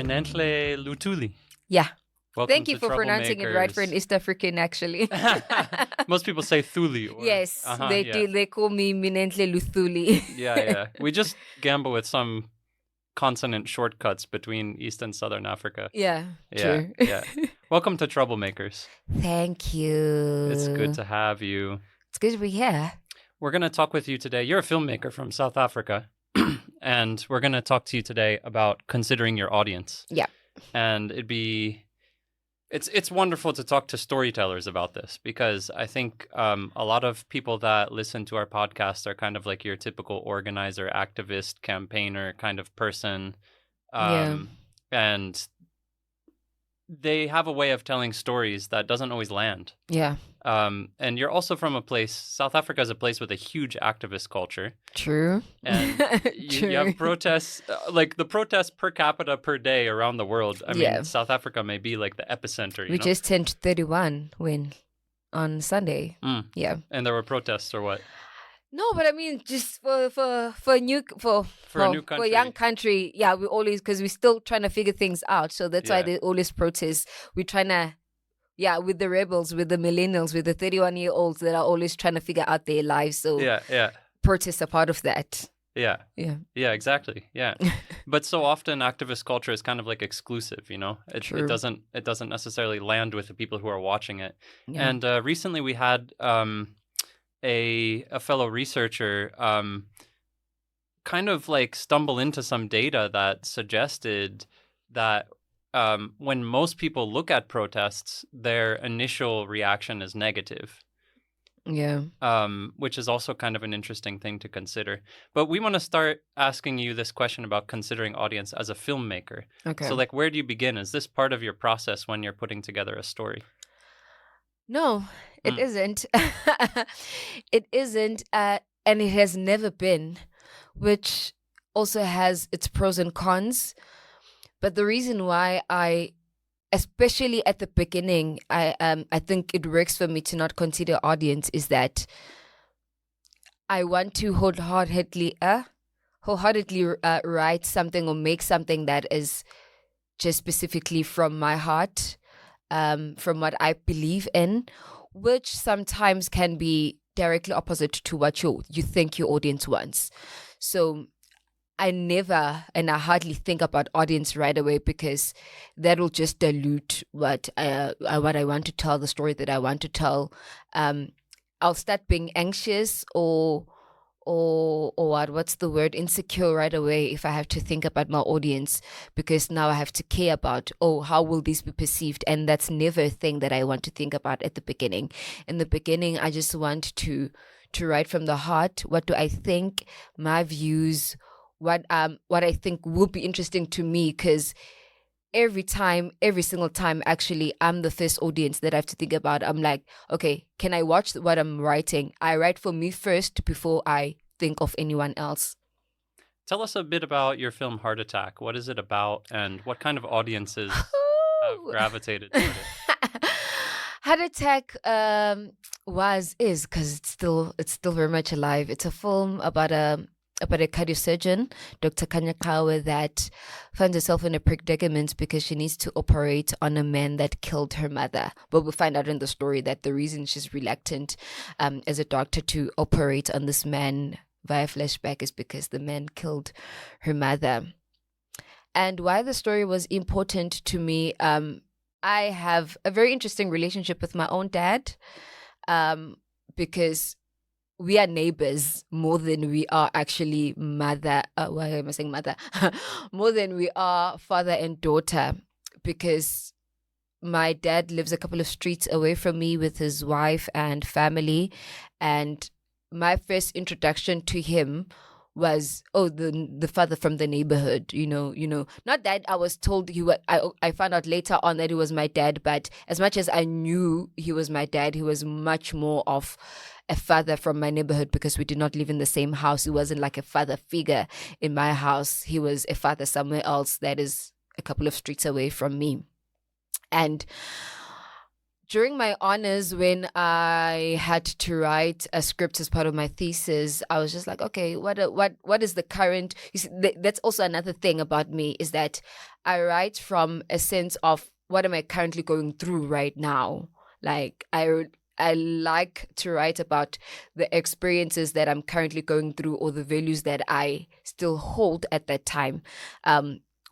Minentle Luthuli. Yeah. Welcome Thank you to for pronouncing it right for an Troublemakers. East African, actually. Most people say Thuli. Or, Yes, they yeah. do. They call me Minentle Luthuli. Yeah. We just gamble with some consonant shortcuts between East and Southern Africa. Yeah, true. Yeah. Welcome to Troublemakers. Thank you. It's good to have you. It's good to be here. We're going to talk with you today. You're a filmmaker from South Africa. And we're going to talk to you today about considering your audience. Yeah. And it's wonderful to talk to storytellers about this, because I think a lot of people that listen to our podcast are kind of like your typical organizer, activist, campaigner kind of person. And they have a way of telling stories that doesn't always land. Yeah. And you're also from a place, South Africa is a place with a huge activist culture. True. And you have protests, like the protests per capita per day around the world. I mean, South Africa may be like the epicenter. We just turned 31 on Sunday. Yeah. And there were protests or what? No, but I mean, just for a new country. For a young country, yeah, we always, because we're still trying to figure things out. So that's why there's always protests. We're trying to, with the rebels, with the millennials, with the 31-year-olds that are always trying to figure out their lives. So protests are part of that. Yeah, exactly. Yeah. But so often activist culture is kind of like exclusive, you know? It doesn't necessarily land with the people who are watching it. Yeah. And recently we had a fellow researcher kind of like stumble into some data that suggested that when most people look at protests, their initial reaction is negative. Yeah. Which is also kind of an interesting thing to consider. But we want to start asking you this question about considering audience as a filmmaker. Okay. So like, where do you begin? Is this part of your process when you're putting together a story? No, it isn't. It isn't, and it has never been, which also has its pros and cons. But the reason why especially at the beginning, I think it works for me to not consider audience is that I want to wholeheartedly write something or make something that is just specifically from my heart. From what I believe in, which sometimes can be directly opposite to what you think your audience wants. So I never, and I hardly think about audience right away, because that'll just dilute what I want to tell, the story that I want to tell. I'll start being anxious or what's the word, insecure right away if I have to think about my audience, because now I have to care about, how will this be perceived? And that's never a thing that I want to think about at the beginning. In the beginning, I just want to write from the heart. What do I think? My views, what I think will be interesting to me, because every single time, actually, I'm the first audience that I have to think about. I'm like, okay, can I watch what I'm writing? I write for me first before I think of anyone else. Tell us a bit about your film Heart Attack. What is it about, and what kind of audiences have gravitated toward it? Heart Attack is because it's still very much alive. It's a film about a cardiosurgeon, Dr. Kanyakawa, that finds herself in a predicament because she needs to operate on a man that killed her mother. But we'll find out in the story that the reason she's reluctant as a doctor to operate on this man via flashback is because the man killed her mother. And why the story was important to me, I have a very interesting relationship with my own dad, because we are neighbors more than we are actually mother. Why am I saying mother? More than we are father and daughter, because my dad lives a couple of streets away from me with his wife and family. And my first introduction to him was, the father from the neighborhood, you know, not that I was told I found out later on that he was my dad, but as much as I knew he was my dad, he was much more of a father from my neighborhood, because we did not live in the same house. He wasn't like a father figure in my house. He was a father somewhere else that is a couple of streets away from me. And during my honors, when I had to write a script as part of my thesis, I was just like, okay, what is the current? You see, that's also another thing about me, is that I write from a sense of what am I currently going through right now. Like I like to write about the experiences that I'm currently going through, or the values that I still hold at that time,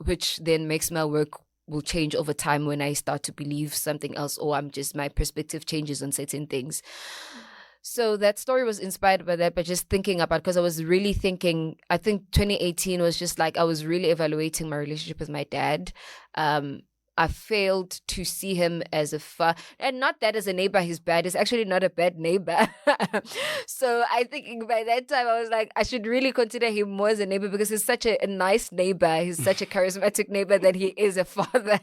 which then makes my work will change over time when I start to believe something else, or my perspective changes on certain things. So that story was inspired by that, but just thinking about, because I was really thinking, I think 2018 was just like, I was really evaluating my relationship with my dad. I failed to see him as and not that as a neighbor he's bad. He's actually not a bad neighbor. So I think by that time I was like, I should really consider him more as a neighbor, because he's such a nice neighbor. He's such a charismatic neighbor that he is a father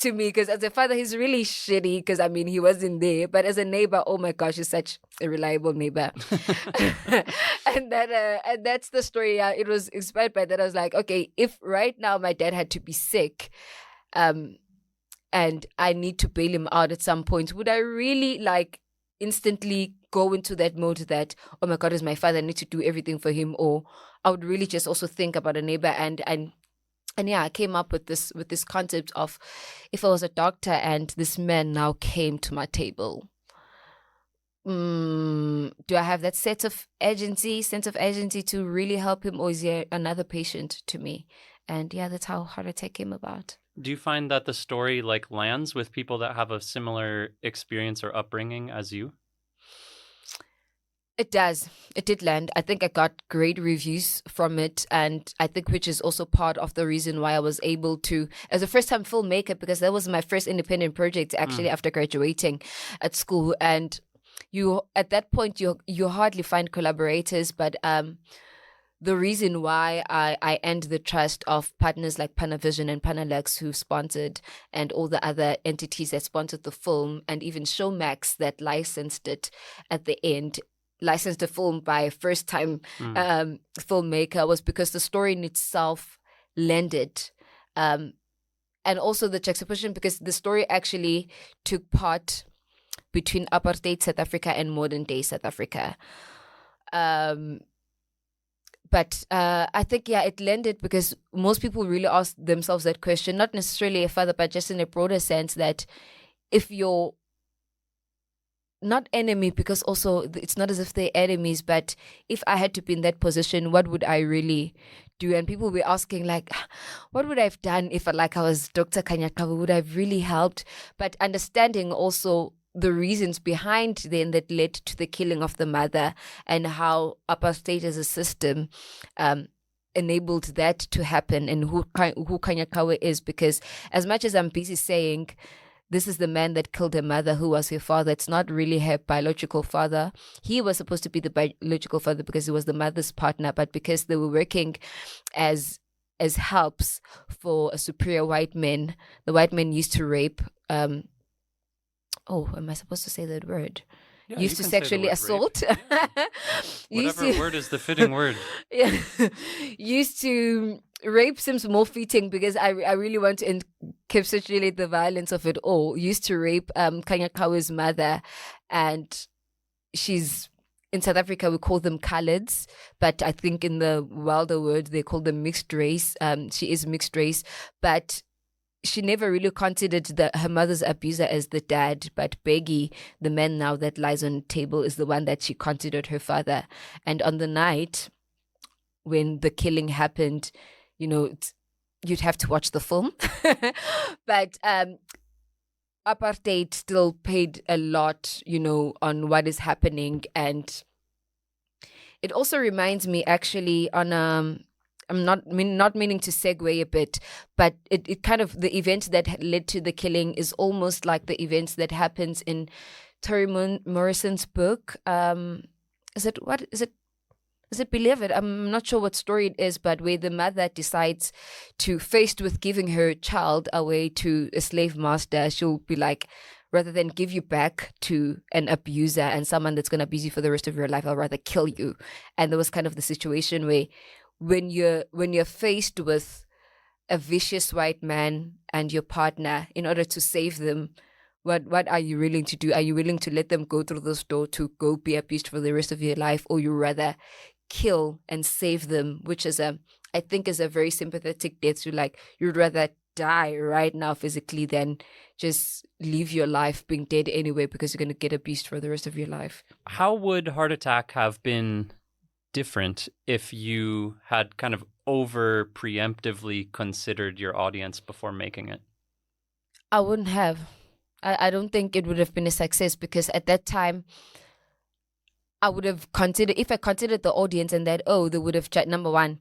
to me. Because as a father, he's really shitty, because I mean, he wasn't there. But as a neighbor, oh my gosh, he's such a reliable neighbor. and that's the story. It was inspired by that. I was like, okay, if right now my dad had to be sick, and I need to bail him out at some point, would I really like instantly go into that mode that, oh my God, is my father, I need to do everything for him? Or I would really just also think about a neighbor. And yeah, I came up with this concept of, if I was a doctor and this man now came to my table, do I have that sense of agency to really help him, or is he another patient to me? And yeah, that's how Heart Attack came about. Do you find that the story like lands with people that have a similar experience or upbringing as you? It does. It did land. I think I got great reviews from it. And I think which is also part of the reason why I was able to, as a first-time filmmaker, because that was my first independent project actually after graduating at school. And you, at that point, you hardly find collaborators, but the reason why I earned the trust of partners like Panavision and Panalex, who sponsored, and all the other entities that sponsored the film, and even Showmax that licensed it at the end, licensed the film by a first-time filmmaker, was because the story in itself lended. And also the juxtaposition, because the story actually took part between apartheid South Africa and modern-day South Africa. But I think, yeah, it lended because most people really ask themselves that question, not necessarily a father, but just in a broader sense, that if you're not enemy, because also it's not as if they're enemies, but if I had to be in that position, what would I really do? And people were asking, like, what would I have done if I was Dr. Kanyakawa? Would I have really helped? But understanding also the reasons behind then that led to the killing of the mother, and how apartheid as a system enabled that to happen, and who Kanyakawa is. Because as much as I'm busy saying this is the man that killed her mother, who was her father, it's not really her biological father. He was supposed to be the biological father because he was the mother's partner, but because they were working as helps for a superior white man, the white men used to rape am I supposed to say that word? Yeah, used to sexually assault. Whatever word is the fitting word. Yeah. Used to rape seems more fitting, because I really want to encapsulate the violence of it all. Used to rape Kanyakawa's mother, and she's, in South Africa we call them coloreds, but I think in the wilder world they call them mixed race. She is mixed race, but she never really considered her mother's abuser as the dad, but Beggy, the man now that lies on the table, is the one that she considered her father. And on the night when the killing happened, you'd have to watch the film. But apartheid still paid a lot, on what is happening. And it also reminds me actually on I'm not meaning to segue a bit, but it kind of, the event that led to the killing is almost like the events that happens in Terry Morrison's book. Is it Beloved? I'm not sure what story it is, but where the mother decides to, faced with giving her child away to a slave master, she'll be like, rather than give you back to an abuser and someone that's going to abuse you for the rest of your life, I'll rather kill you. And there was kind of the situation where, when you're faced with a vicious white man and your partner, in order to save them, What are you willing to do? Are you willing to let them go through this door to go be abused for the rest of your life, or you rather kill and save them, which is I think is a very sympathetic death to, like, you'd rather die right now physically than just leave your life being dead anyway because you're going to get abused for the rest of your life. How would Heart Attack have been different if you had kind of over preemptively considered your audience before making it? I wouldn't have. I don't think it would have been a success, because at that time I would have considered, if I considered the audience and that, they would have, number one,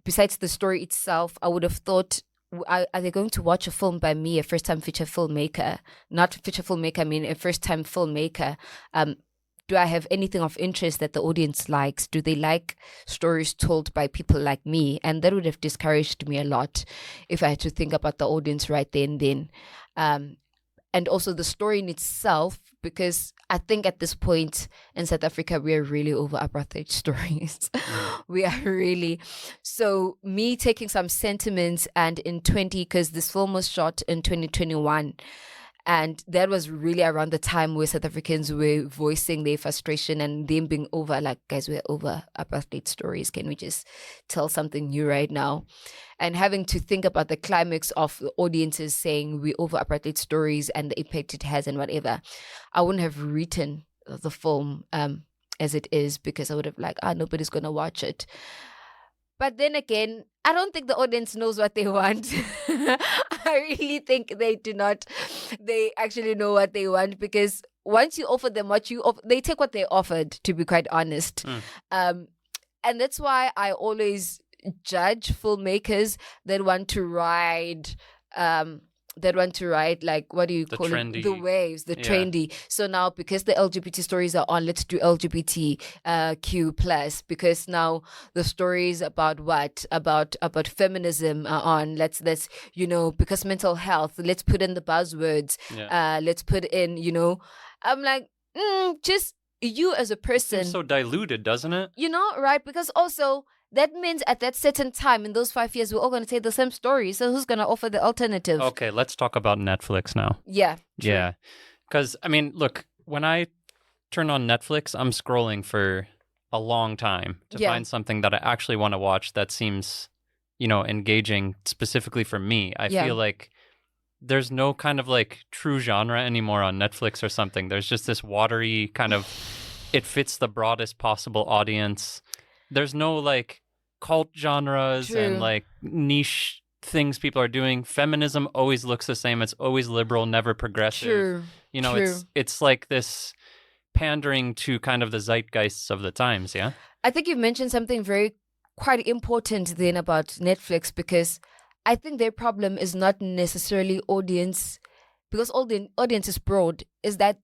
besides the story itself, I would have thought, are they going to watch a film by me, a first-time feature filmmaker? Not feature filmmaker, I mean a first-time filmmaker. Do I have anything of interest that the audience likes? Do they like stories told by people like me? And that would have discouraged me a lot if I had to think about the audience right there and then. And also the story in itself, because I think at this point in South Africa, we are really over apartheid stories. We are really. So me taking some sentiments and because this film was shot in 2021, and that was really around the time where South Africans were voicing their frustration and them being over, like, guys, we're over apartheid stories. Can we just tell something new right now? And having to think about the climax of the audiences saying we over apartheid stories and the impact it has and whatever, I wouldn't have written the film as it is, because I would have nobody's going to watch it. But then again, I don't think the audience knows what they want. I really think they do not. They actually know what they want, because once you offer them they take what they offered, to be quite honest. And that's why I always judge filmmakers that want to ride like, what do you call trendy. it? The waves, trendy. So now, because the LGBT stories are on, let's do LGBTQ plus, because now the stories about about feminism are on. Let's because mental health, let's put in the buzzwords. Let's put in, I'm like, just you as a person. It's so diluted, doesn't it? Right? Because also, that means at that certain time in those 5 years, we're all going to say the same story. So who's going to offer the alternative? Okay, let's talk about Netflix now. Yeah. True. Yeah. Because, I mean, look, when I turn on Netflix, I'm scrolling for a long time to find something that I actually want to watch that seems, engaging specifically for me. I feel like there's no kind of like true genre anymore on Netflix or something. There's just this watery kind of, it fits the broadest possible audience. There's no like cult genres and like niche things people are doing. Feminism always looks the same. It's always liberal, never progressive. True. It's like this pandering to kind of the zeitgeists of the times, yeah? I think you've mentioned something quite important then about Netflix, because I think their problem is not necessarily audience, because all the audience is broad, is that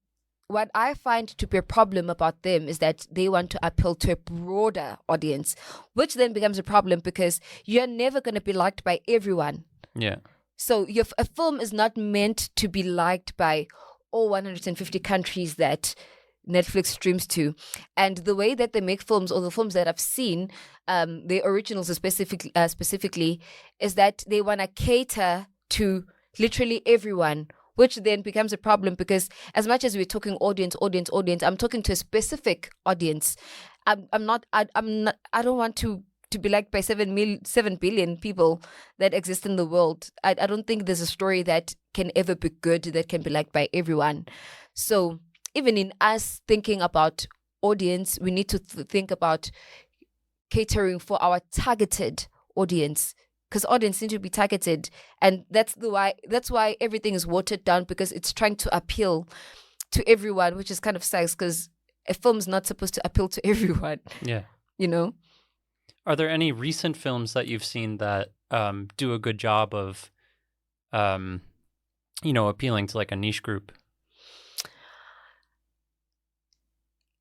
what I find to be a problem about them is that they want to appeal to a broader audience, which then becomes a problem because you're never going to be liked by everyone. Yeah. So a film is not meant to be liked by all 150 countries that Netflix streams to. And the way that they make films, or the films that I've seen, the originals specifically, is that they want to cater to literally everyone, which then becomes a problem, because as much as we're talking audience, I'm talking to a specific audience. I don't want to be liked by 7 billion people that exist in the world. I don't think there's a story that can ever be good that can be liked by everyone. So even in us thinking about audience, we need to think about catering for our targeted audience, because audience need to be targeted, and that's why everything is watered down, because it's trying to appeal to everyone, which is kind of sucks, because a film's not supposed to appeal to everyone. Yeah. Are there any recent films that you've seen that do a good job of appealing to like a niche group?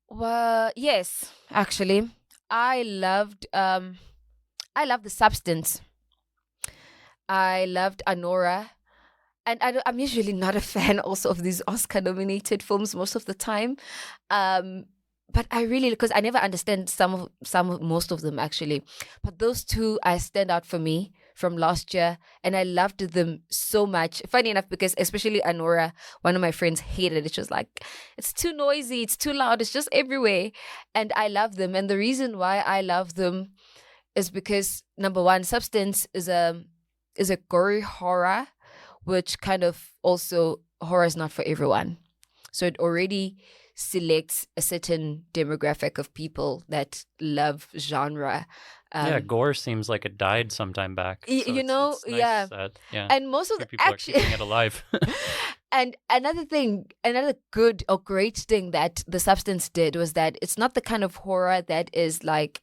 Well, yes, actually. I loved The Substance. I loved Anora. And I'm usually not a fan also of these Oscar-nominated films most of the time. But I really, because I never understand most of them actually. But those two stand out for me from last year, and I loved them so much. Funny enough, because especially Anora, one of my friends, hated it. She was like, it's too noisy, it's too loud, it's just everywhere. And I love them. And the reason why I love them is because, number one, Substance is a gory horror, which kind of also, horror is not for everyone. So it already selects a certain demographic of people that love genre. Gore seems like it died sometime back. So it's nice that, and most of the people are keeping it alive. And another good or great thing that The Substance did was that it's not the kind of horror that is like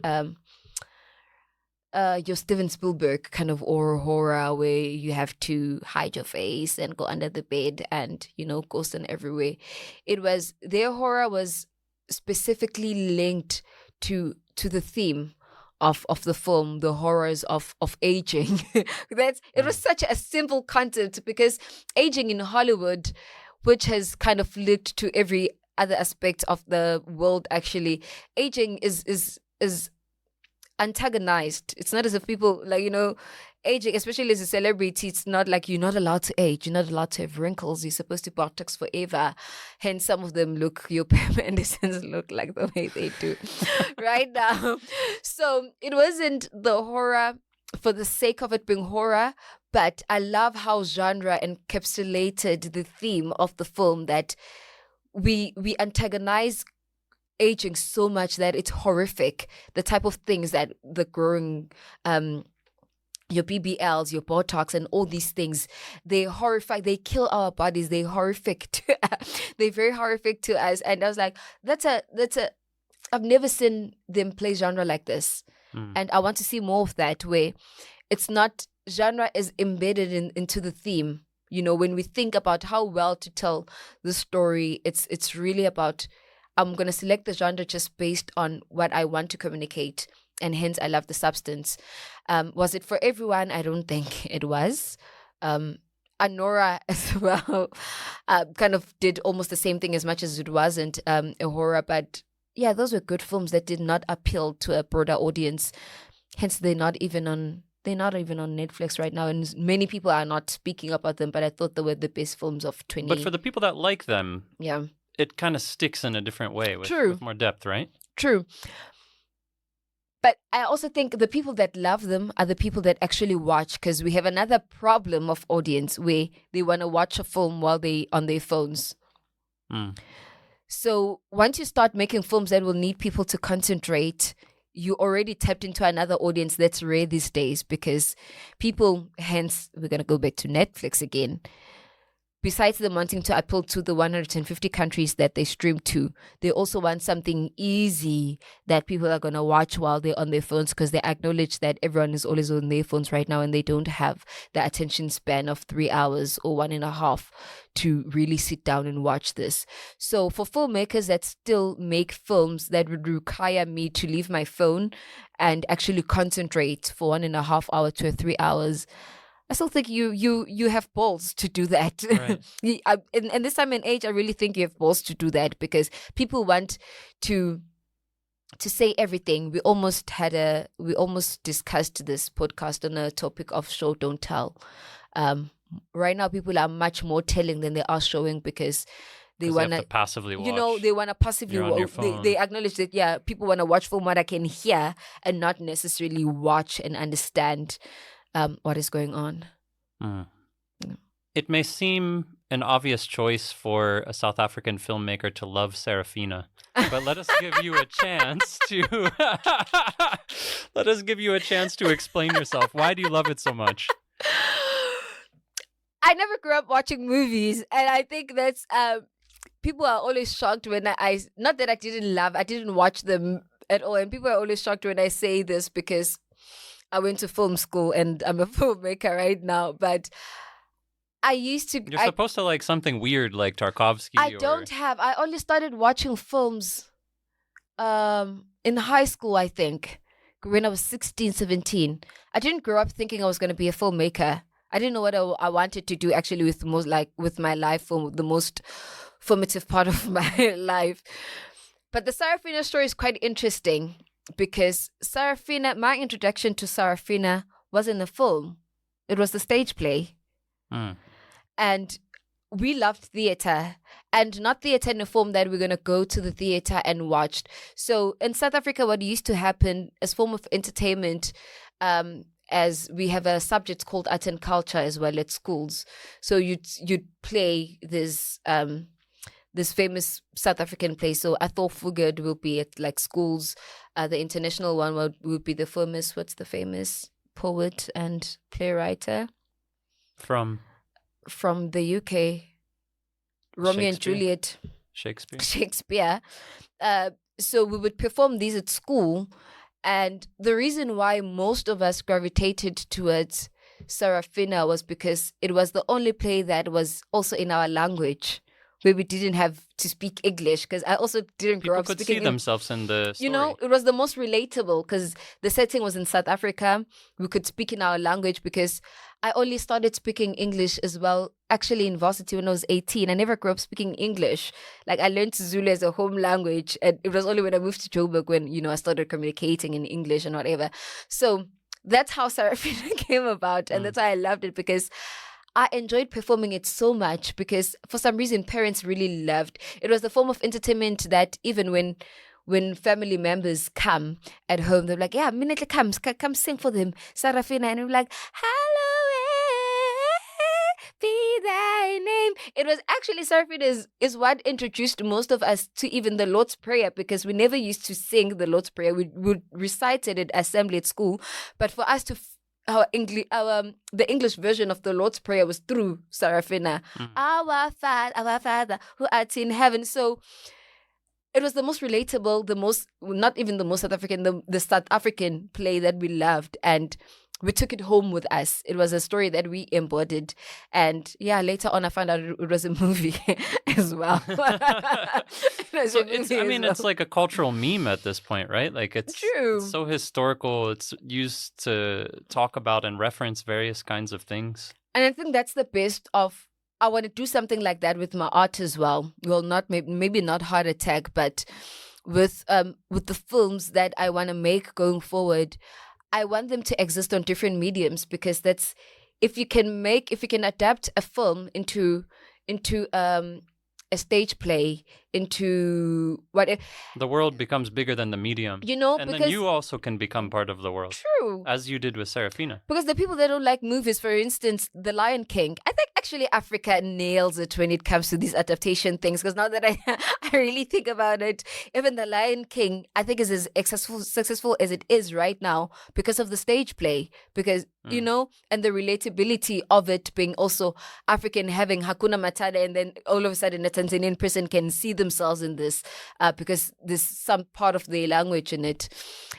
your Steven Spielberg kind of horror where you have to hide your face and go under the bed and, ghosts and everywhere. Their horror was specifically linked to the theme of the film, the horrors of aging. It was such a simple concept, because aging in Hollywood, which has kind of linked to every other aspect of the world, actually, aging is antagonized. It's not as if people aging, especially as a celebrity, it's not like you're not allowed to age, you're not allowed to have wrinkles, you're supposed to Botox forever. Hence some of them your Pam Andersons look like the way they do right now. So it wasn't the horror for the sake of it being horror, but I love how genre encapsulated the theme of the film, that we antagonize aging so much that it's horrific. The type of things that the growing your BBLs, your Botox, and all these things, they horrify. They kill our bodies. They're horrific. They're very horrific to us. And I was like, that's a. I've never seen them play genre like this, and I want to see more of that, where it's not genre is embedded into the theme. When we think about how well to tell the story, it's really about, I'm going to select the genre just based on what I want to communicate. And hence, I love The Substance. Was it for everyone? I don't think it was. Anora as well kind of did almost the same thing, as much as it wasn't a horror. But yeah, those were good films that did not appeal to a broader audience. Hence, they're not even on Netflix right now. And many people are not speaking about them. But I thought they were the best films of 20. But for the people that like them, it kind of sticks in a different way with more depth, right? True. But I also think the people that love them are the people that actually watch, because we have another problem of audience where they want to watch a film while they on their phones. So once you start making films that will need people to concentrate, you already tapped into another audience that's rare these days, because people, hence we're going to go back to Netflix again. Besides them wanting to appeal to the 150 countries that they stream to, they also want something easy that people are going to watch while they're on their phones, because they acknowledge that everyone is always on their phones right now and they don't have the attention span of 3 hours or 1.5 to really sit down and watch this. So for filmmakers that still make films that would require me to leave my phone and actually concentrate for 1.5 hours to 3 hours, I still think you have balls to do that. Right. In this time and age, I really think you have balls to do that, because people want to say everything. We almost discussed this podcast on a topic of show don't tell. Right now, people are much more telling than they are showing, because they want to passively watch. They want to passively watch. They acknowledge that people want to watch from what I can hear and not necessarily watch and understand what is going on. It may seem an obvious choice for a South African filmmaker to love Serafina, but let us give you a chance to explain yourself. Why do you love it so much? I never grew up watching movies, and I think that's people are always shocked when I not that I didn't watch them at all, and people are always shocked when I say this, because I went to film school and I'm a filmmaker right now, but I used to... You're supposed to like something weird like Tarkovsky. I only started watching films in high school, I think, when I was 16, 17. I didn't grow up thinking I was going to be a filmmaker. I didn't know what I wanted to do actually with my life, the most formative part of my life. But the Serafina story is quite interesting, because Serafina, my introduction to Serafina was in a film. It was the stage play. And we loved theater, and not theater in a form that we're going to go to the theater and watch. So in South Africa, what used to happen as form of entertainment, as we have a subject called art and culture as well at schools. So you'd play this famous South African play. So Athol Fugard will be at like schools. The international one would be the what's the famous poet and playwright from the UK, Romeo and Juliet. Shakespeare. So we would perform these at school. And the reason why most of us gravitated towards Sarafina was because it was the only play that was also in our language, where we didn't have to speak English, because I also didn't grow up speaking. People could see themselves in the story. You know, it was the most relatable because the setting was in South Africa. We could speak in our language, because I only started speaking English as well, actually in varsity when I was 18. I never grew up speaking English. Like, I learned Zulu as a home language, and it was only when I moved to Joburg when, you know, I started communicating in English and whatever. So that's how Sarafina came about, and that's why I loved it, because I enjoyed performing it so much, because for some reason parents really loved. It was the form of entertainment that even when family members come at home, they're like, yeah, Minentle come sing for them, Sarafina. And we're like, hallowed be thy name. It was actually, Sarafina is what introduced most of us to even the Lord's Prayer, because we never used to sing the Lord's Prayer. We would recite it at assembly at school. But for us to the English version of the Lord's Prayer was through Sarafina. Our Father who art in heaven. So it was the most relatable, not even the most South African, the South African play that we loved, and we took it home with us. It was a story that we embodied. And yeah, later on I found out it was a movie as well. It's like a cultural meme at this point, right? Like it's so historical. It's used to talk about and reference various kinds of things. And I think that's the best of, I want to do something like that with my art as well. Well, not maybe not Heart Attack, but with the films that I want to make going forward. I want them to exist on different mediums, because that's, if you can adapt a film into a stage play, into what the world becomes bigger than the medium, you know, and then you also can become part of the world. True, as you did with Sarafina. Because the people that don't like movies, for instance, The Lion King, I think actually Africa nails it when it comes to these adaptation things. Because now that I really think about it, even The Lion King, I think is as successful as it is right now because of the stage play. Because you know, and the relatability of it being also African, having Hakuna Matata, and then all of a sudden a Tanzanian person can see themselves in this because there's some part of their language in it.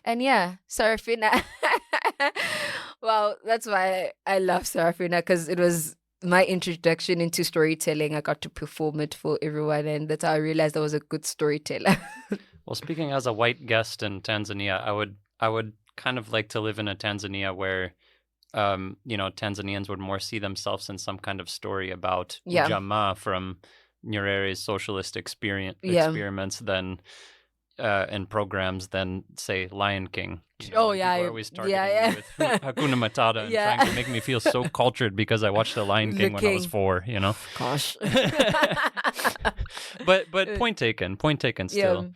And yeah, Sarafina. Well, that's why I love Sarafina, because it was my introduction into storytelling. I got to perform it for everyone, and that's how I realized I was a good storyteller. Well, speaking as a white guest in Tanzania, I would kind of like to live in a Tanzania where Tanzanians would more see themselves in some kind of story about Jamaa from Nyerere's socialist experiments than in programs than, say, Lion King. People are always targeting me with Hakuna Matata and trying to make me feel so cultured because I watched The Lion King when I was 4, you know? Gosh. But point taken still. Yeah.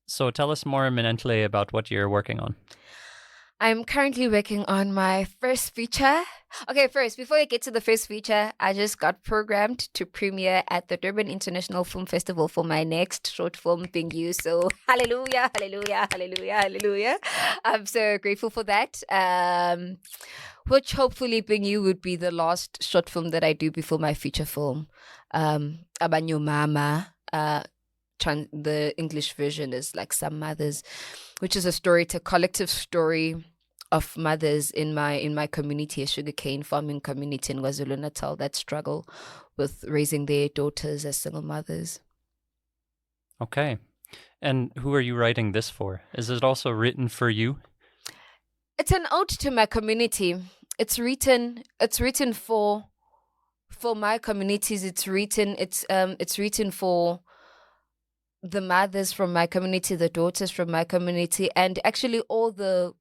So tell us more, Minentle, about what you're working on. I'm currently working on my first feature. Okay, first, before I get to the first feature, I just got programmed to premiere at the Durban International Film Festival for my next short film thingy. So, hallelujah, hallelujah, hallelujah, hallelujah. I'm so grateful for that. Which hopefully, Bingu, would be the last short film that I do before my feature film. Abanyo Mama. The English version is like Some Mothers, which is a collective story of mothers in my community, a sugarcane farming community in KwaZulu-Natal, that struggle with raising their daughters as single mothers. Okay. And who are you writing this for? Is it also written for you? It's an ode to my community. It's written for my communities. It's written for the mothers from my community, the daughters from my community, and actually all the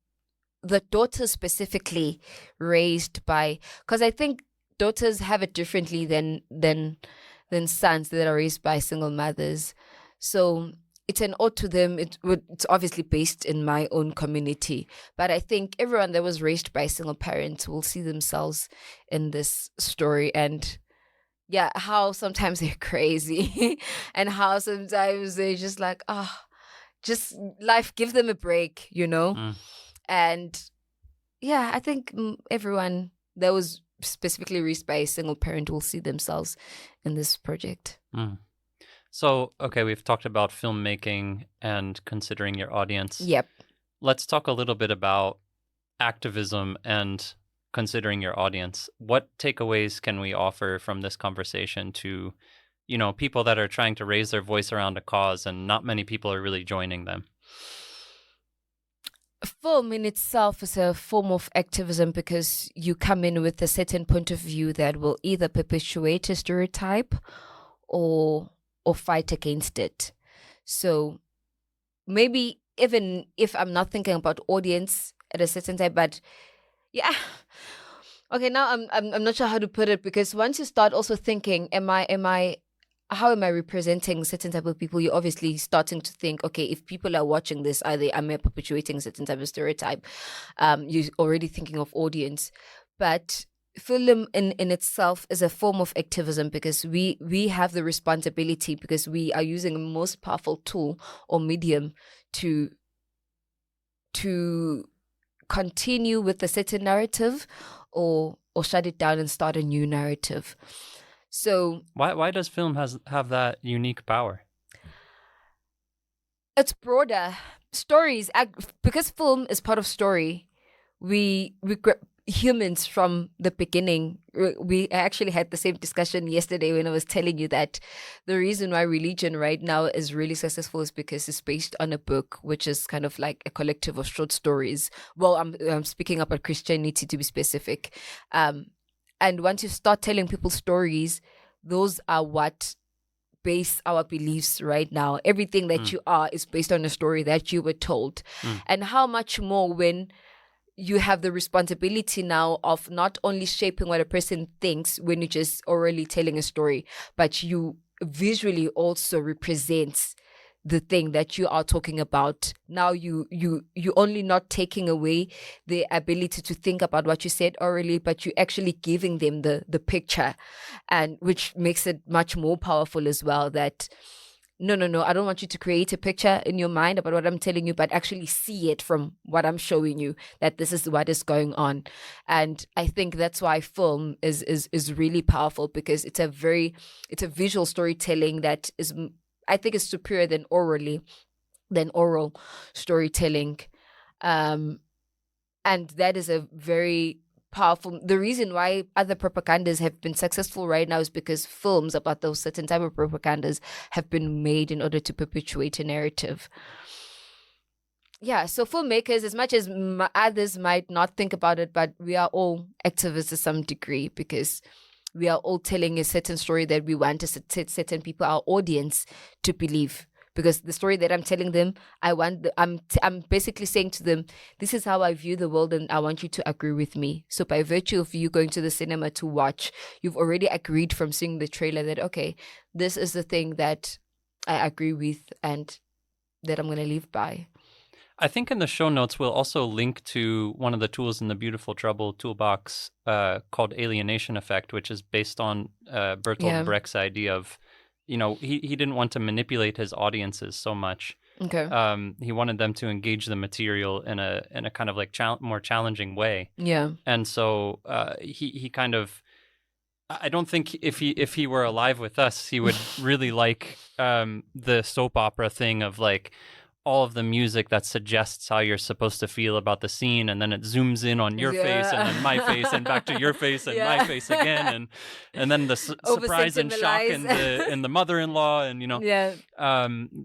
the daughters specifically raised by, because I think daughters have it differently than sons that are raised by single mothers. So it's an ode to them. It's obviously based in my own community, but I think everyone that was raised by single parents will see themselves in this story. And yeah, how sometimes they're crazy and how sometimes they're just like, just life, give them a break, And yeah, I think everyone that was specifically raised by a single parent will see themselves in this project. So, okay, we've talked about filmmaking and considering your audience. Yep. Let's talk a little bit about activism and considering your audience. What takeaways can we offer from this conversation to, people that are trying to raise their voice around a cause and not many people are really joining them? Film in itself is a form of activism because you come in with a certain point of view that will either perpetuate a stereotype or fight against it. So maybe even if I'm not thinking about audience at a certain time, but yeah. Okay, now I'm not sure how to put it, because once you start also thinking, how am I representing certain type of people? You're obviously starting to think, okay, if people are watching this, am I perpetuating a certain type of stereotype? You're already thinking of audience. But film in itself is a form of activism because we have the responsibility, because we are using the most powerful tool or medium to continue with a certain narrative or shut it down and start a new narrative. So why does film have that unique power? It's broader. Stories, because film is part of story. We humans from the beginning, we actually had the same discussion yesterday when I was telling you that the reason why religion right now is really successful is because it's based on a book, which is kind of like a collective of short stories. Well, I'm speaking about Christianity to be specific. And once you start telling people stories, those are what base our beliefs right now. Everything that you are is based on a story that you were told. And how much more when you have the responsibility now of not only shaping what a person thinks when you're just orally telling a story, but you visually also represent the thing that you are talking about. Now you only not taking away the ability to think about what you said orally, but you actually giving them the picture, and which makes it much more powerful as well. That no, I don't want you to create a picture in your mind about what I'm telling you, but actually see it from what I'm showing you, that this is what is going on. And I think that's why film is really powerful, because it's a visual storytelling that is, I think, is superior than oral storytelling. And that is a very powerful. The reason why other propagandas have been successful right now is because films about those certain type of propagandas have been made in order to perpetuate a narrative. Yeah, so filmmakers, as much as others might not think about it, but we are all activists to some degree, because we are all telling a certain story that we want certain people, our audience, to believe. Because the story that I'm telling them, I'm basically saying to them, this is how I view the world, and I want you to agree with me. So by virtue of you going to the cinema to watch, you've already agreed from seeing the trailer that, okay, this is the thing that I agree with and that I'm going to live by. I think in the show notes, we'll also link to one of the tools in the Beautiful Trouble toolbox called Alienation Effect, which is based on Bertolt Brecht's idea of, he didn't want to manipulate his audiences so much. Okay. He wanted them to engage the material in a kind of like more challenging way. Yeah. And so he kind of, I don't think if he were alive with us, he would really like the soap opera thing of like all of the music that suggests how you're supposed to feel about the scene, and then it zooms in on your face and then my face and back to your face and my face again, and then the surprise and shock in the mother-in-law, and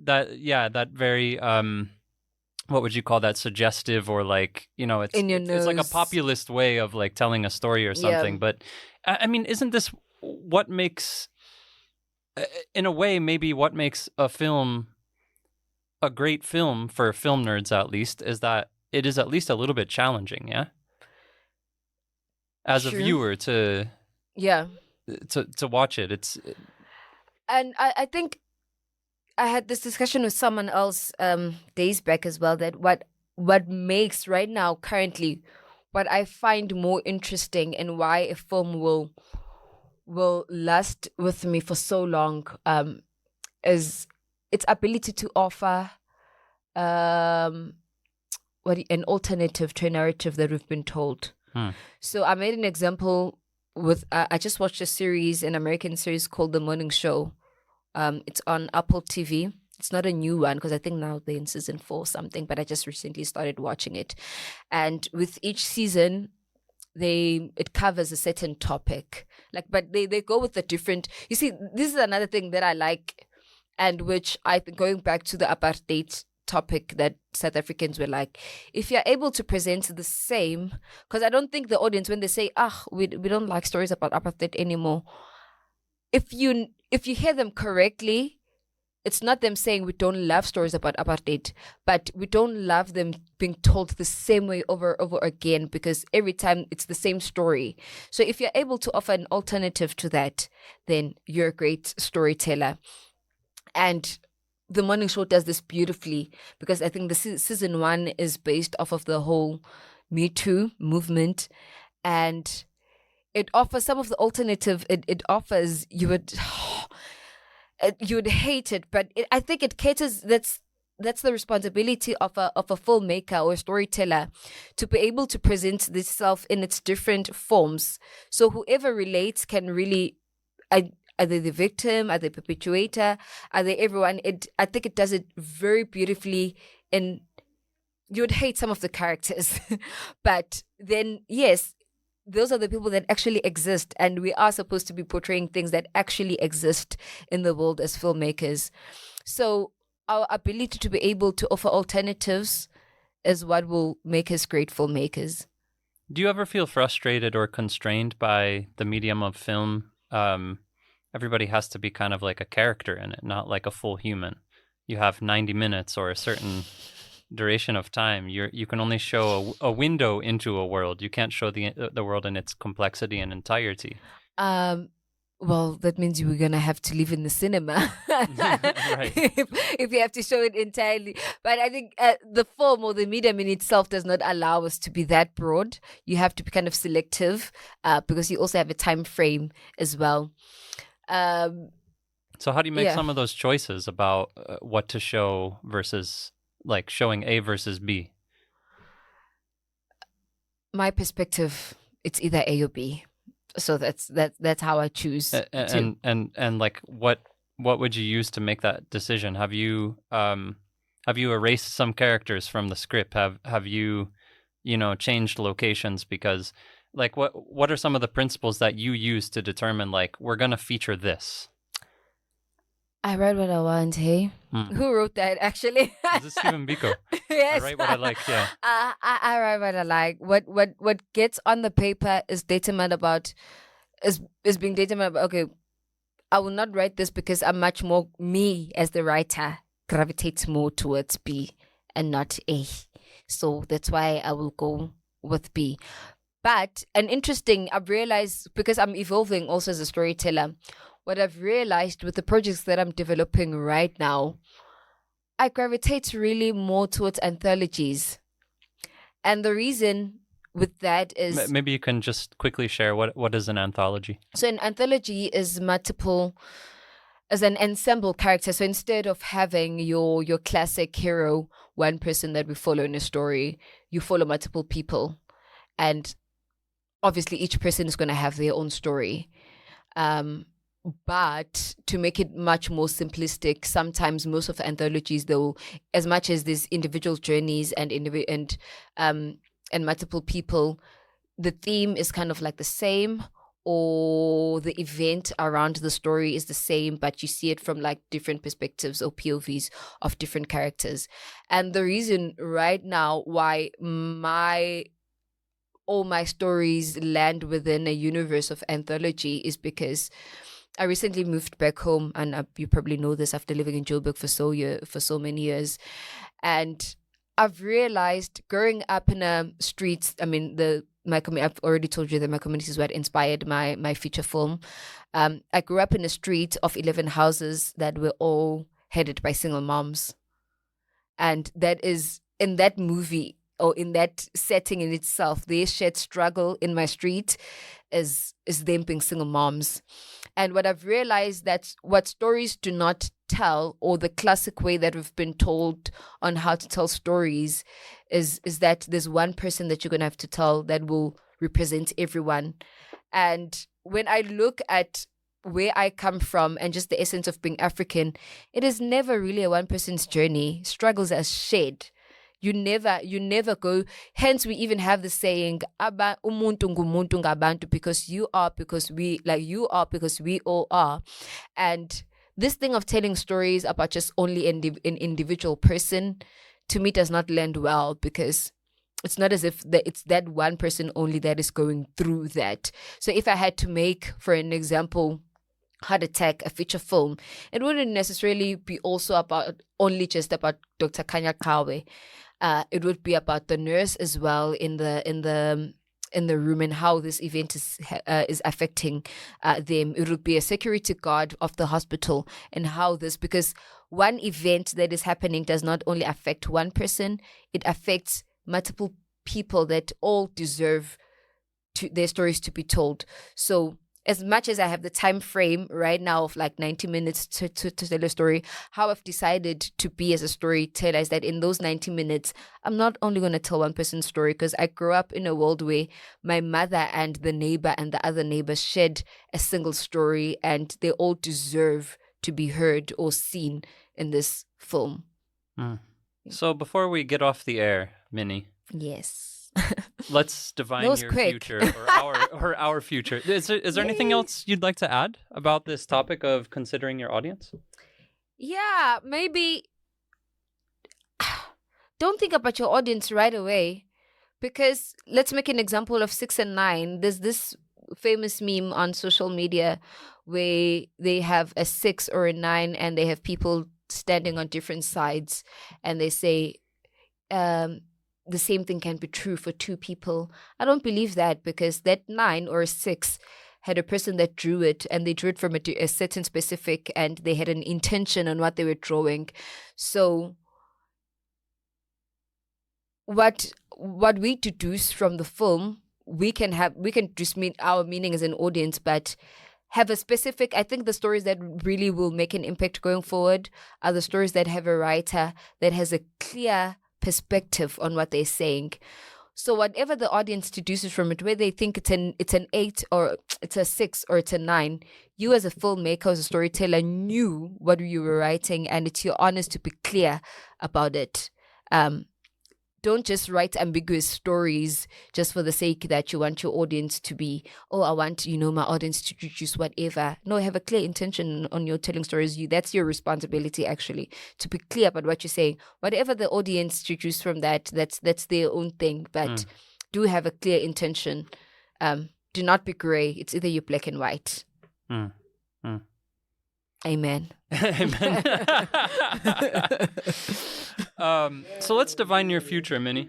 that very what would you call that, suggestive, or like, it's like a populist way of like telling a story or something. But I mean, isn't this what makes, in a way, maybe what makes a film a great film, for film nerds at least, is that it is at least a little bit challenging, yeah? As a viewer to watch it. And I think I had this discussion with someone else days back as well, that what makes right now currently what I find more interesting and why a film will last with me for so long is its ability to offer an alternative to a narrative that we've been told. So I made an example with I just watched an American series called The Morning Show. It's on Apple TV. It's not a new one because I think now they're in season 4 or something, but I just recently started watching it. And with each season, it covers a certain topic. But they go with the different. You see, this is another thing that I like, and which I think, going back to the apartheid topic that South Africans were like, if you're able to present the same, because I don't think the audience, when they say, we don't like stories about apartheid anymore, if you hear them correctly, it's not them saying we don't love stories about apartheid, but we don't love them being told the same way over again, because every time it's the same story. So if you're able to offer an alternative to that, then you're a great storyteller. And The Morning Show does this beautifully, because I think the season 1 is based off of the whole Me Too movement, and it offers some of the alternative. It offers, you would hate it, but I think it caters. That's the responsibility of a filmmaker or a storyteller, to be able to present this self in its different forms. So whoever relates can really, are they the victim? Are they the perpetuator? Are they everyone? I think it does it very beautifully. And you would hate some of the characters, but then yes, those are the people that actually exist, and we are supposed to be portraying things that actually exist in the world as filmmakers. So our ability to be able to offer alternatives is what will make us great filmmakers. Do you ever feel frustrated or constrained by the medium of film? Everybody has to be kind of like a character in it, not like a full human. You have 90 minutes or a certain duration of time. You can only show a window into a world. You can't show the world in its complexity and entirety. Well, that means you were gonna have to live in the cinema, right? if you have to show it entirely. But I think the film or the medium in itself does not allow us to be that broad. You have to be kind of selective, because you also have a time frame as well. So how do you make some of those choices about what to show versus like showing A versus B? My perspective, it's either A or B. So that's how I choose. And like what would you use to make that decision? Have you erased some characters from the script? Have you changed locations because like what are some of the principles that you use to determine like we're gonna feature this? I write what I want, hey? Who wrote that, actually? Is it Stephen Biko? Yes. I write what I like, yeah. I write what I like. What gets on the paper is being determined about, okay, I will not write this because I'm much more, me as the writer gravitates more towards B and not A. So that's why I will go with B. But I've realized, because I'm evolving also as a storyteller, what I've realized with the projects that I'm developing right now, I gravitate really more towards anthologies. And the reason with that is... Maybe you can just quickly share what is an anthology? So an anthology is an ensemble character. So instead of having your classic hero, one person that we follow in a story, you follow multiple people. And obviously each person is going to have their own story. But to make it much more simplistic, sometimes most of the anthologies, though, as much as there's individual journeys and multiple people, the theme is kind of like the same, or the event around the story is the same, but you see it from like different perspectives or POVs of different characters. And the reason right now why all my stories land within a universe of anthology is because I recently moved back home, and you probably know this after living in Joburg for so many years. And I've realized growing up in a street, I mean, I've already told you that my community is what inspired my feature film. I grew up in a street of 11 houses that were all headed by single moms. And that is, in that movie, or in that setting in itself, their shared struggle in my street is them being single moms. And what I've realized, that what stories do not tell, or the classic way that we've been told on how to tell stories, is that there's one person that you're going to have to tell that will represent everyone. And when I look at where I come from and just the essence of being African, it is never really a one person's journey. Struggles are shared. You never go. Hence, we even have the saying, umuntu ngumuntu ngabantu, because you are, because we, like you are, because we all are. And this thing of telling stories about just only an individual person, to me, does not land well, because it's not as if it's that one person only that is going through that. So if I had to make, for an example, Heart Attack, a feature film, it wouldn't necessarily be also about only just about Dr. Kanya Kawe. It would be about the nurse as well in the room, and how this event is affecting them. It would be a security guard of the hospital, and how this, because one event that is happening does not only affect one person, it affects multiple people that all deserve their stories to be told. So as much as I have the time frame right now of like 90 minutes to tell a story, how I've decided to be as a storyteller is that in those 90 minutes, I'm not only going to tell one person's story, because I grew up in a world where my mother and the neighbor and the other neighbor shared a single story, and they all deserve to be heard or seen in this film. So before we get off the air, Minnie. Yes. Let's divine your future, or our future. Is there anything else you'd like to add about this topic of considering your audience? Yeah, maybe don't think about your audience right away, because let's make an example of 6 and 9. There's this famous meme on social media where they have a 6 or a 9, and they have people standing on different sides, and they say, the same thing can be true for two people. I don't believe that, because that 9 or 6 had a person that drew it, and they drew it from a certain specific, and they had an intention on what they were drawing. So what we deduce from the film, we can just mean our meaning as an audience, but have a specific, I think the stories that really will make an impact going forward are the stories that have a writer that has a clear perspective on what they're saying. So whatever the audience deduces from it, whether they think it's an 8 or it's a 6 or it's a 9, you as a filmmaker, as a storyteller, knew what you were writing, and it's your honest to be clear about it. Don't just write ambiguous stories just for the sake that you want your audience to be, I want, my audience to choose whatever. No, have a clear intention on your telling stories. That's your responsibility, actually, to be clear about what you're saying. Whatever the audience choose from that's their own thing, but do have a clear intention. Do not be gray. It's either you're black and white. Amen. Amen. So let's divine your future, Minnie.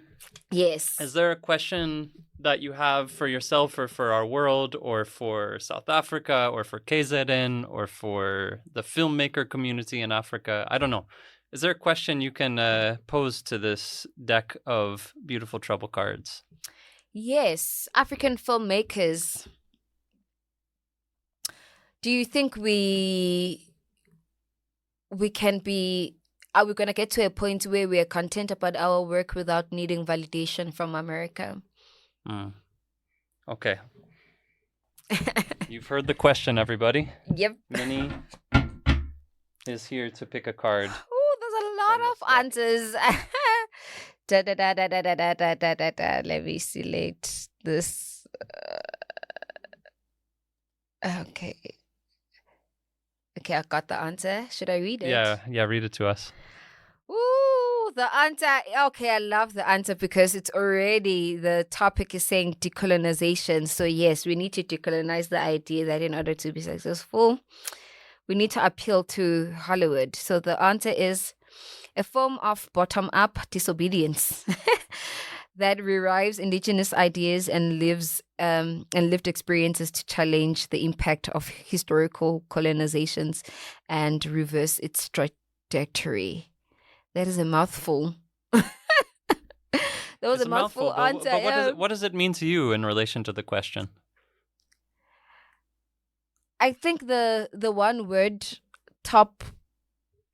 Yes. Is there a question that you have for yourself, or for our world, or for South Africa, or for KZN, or for the filmmaker community in Africa? I don't know. Is there a question you can pose to this deck of beautiful trouble cards? Yes. African filmmakers. Do you think we can be, are we going to get to a point where we are content about our work without needing validation from America? Okay. You've heard the question, everybody. Yep. Minnie is here to pick a card. Oh, there's a lot of answers. Let me select this. Okay, I got the answer. Should I read it? Yeah, read it to us. Ooh, the answer. Okay, I love the answer, because it's already, the topic is saying decolonization. So yes, we need to decolonize the idea that in order to be successful, we need to appeal to Hollywood. So the answer is a form of bottom-up disobedience that rerives indigenous ideas and lived experiences to challenge the impact of historical colonizations and reverse its trajectory. That is a mouthful. That was a mouthful answer. But what does it mean to you in relation to the question? I think the one word top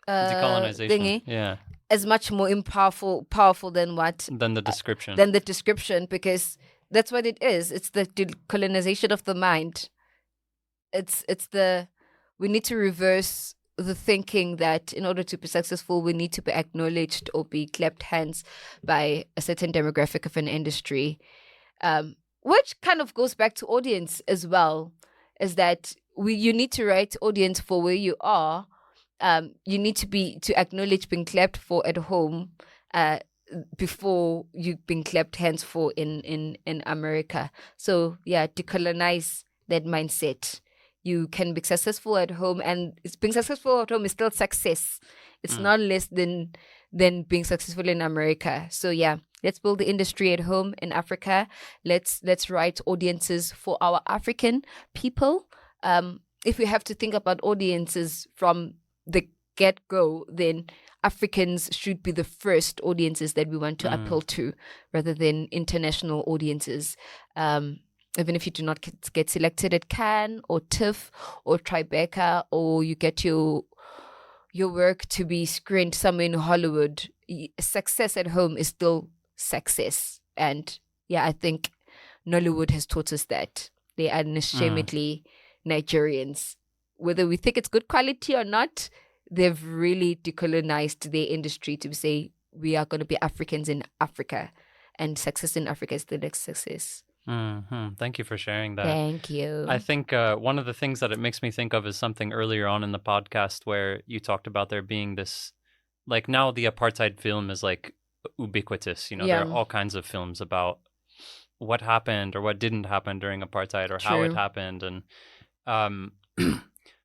decolonization thingy is much more powerful than the description. Than the description, because that's what it is. It's the decolonization of the mind. It's we need to reverse the thinking that in order to be successful, we need to be acknowledged or be clapped hands by a certain demographic of an industry, which kind of goes back to audience as well, is that you need to write audience for where you are. You need to acknowledge being clapped for at home before you've been clapped hands for in America. So yeah, decolonize that mindset. You can be successful at home, and being successful at home is still success. It's not less than being successful in America. So yeah, let's build the industry at home in Africa. Let's write audiences for our African people. If we have to think about audiences from the get-go, then Africans should be the first audiences that we want to appeal to, rather than international audiences. Even if you do not get selected at Cannes or TIFF or Tribeca, or you get your work to be screened somewhere in Hollywood, success at home is still success. And yeah, I think Nollywood has taught us that. They are unashamedly Nigerians. Whether we think it's good quality or not, they've really decolonized their industry to say we are going to be Africans in Africa, and success in Africa is the next success. Thank you for sharing that. Thank you. I think one of the things that it makes me think of is something earlier on in the podcast where you talked about there being this, like, now the apartheid film is like ubiquitous. There are all kinds of films about what happened or what didn't happen during apartheid, or how it happened. And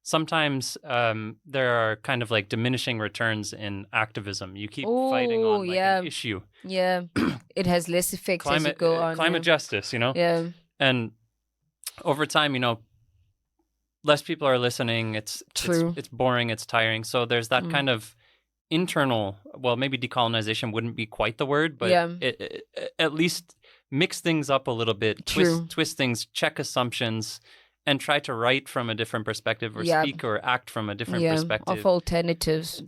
sometimes there are kind of like diminishing returns in activism. You keep fighting on an issue. Yeah, it has less effect as you go on. Climate justice, Yeah. And over time, less people are listening. It's boring. It's tiring. So there's that kind of internal, well, maybe decolonization wouldn't be quite the word, but it, at least mix things up a little bit, twist things, check assumptions, and try to write from a different perspective, or speak or act from a different perspective. Of alternatives.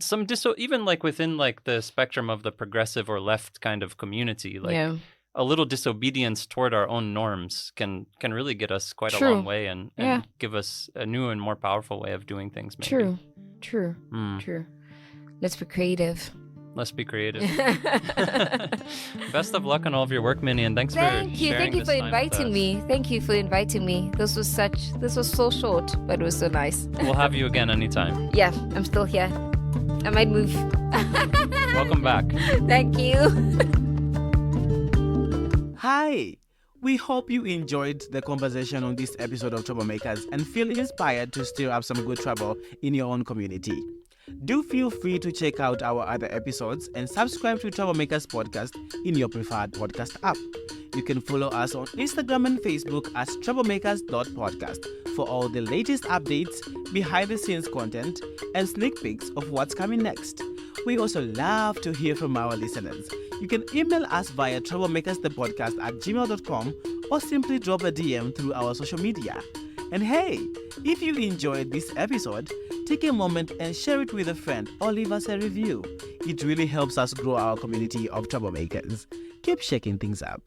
Even like within like the spectrum of the progressive or left kind of community, like a little disobedience toward our own norms can really get us quite a long way and give us a new and more powerful way of doing things. Maybe. True. Let's be creative. Let's be creative. Best of luck on all of your work, Minnie, and thanks for sharing. Thank you for inviting me. Thank you for inviting me. This was so short, but it was so nice. We'll have you again anytime. Yeah, I'm still here. I might move. Welcome back. Thank you. Hi. We hope you enjoyed the conversation on this episode of Troublemakers and feel inspired to stir up some good trouble in your own community. Do feel free to check out our other episodes and subscribe to Troublemakers Podcast in your preferred podcast app. You can follow us on Instagram and Facebook as troublemakers.podcast for all the latest updates, behind-the-scenes content, and sneak peeks of what's coming next. We also love to hear from our listeners. You can email us via troublemakersthepodcast@gmail.com or simply drop a DM through our social media. And hey, if you enjoyed this episode, take a moment and share it with a friend or leave us a review. It really helps us grow our community of troublemakers. Keep shaking things up.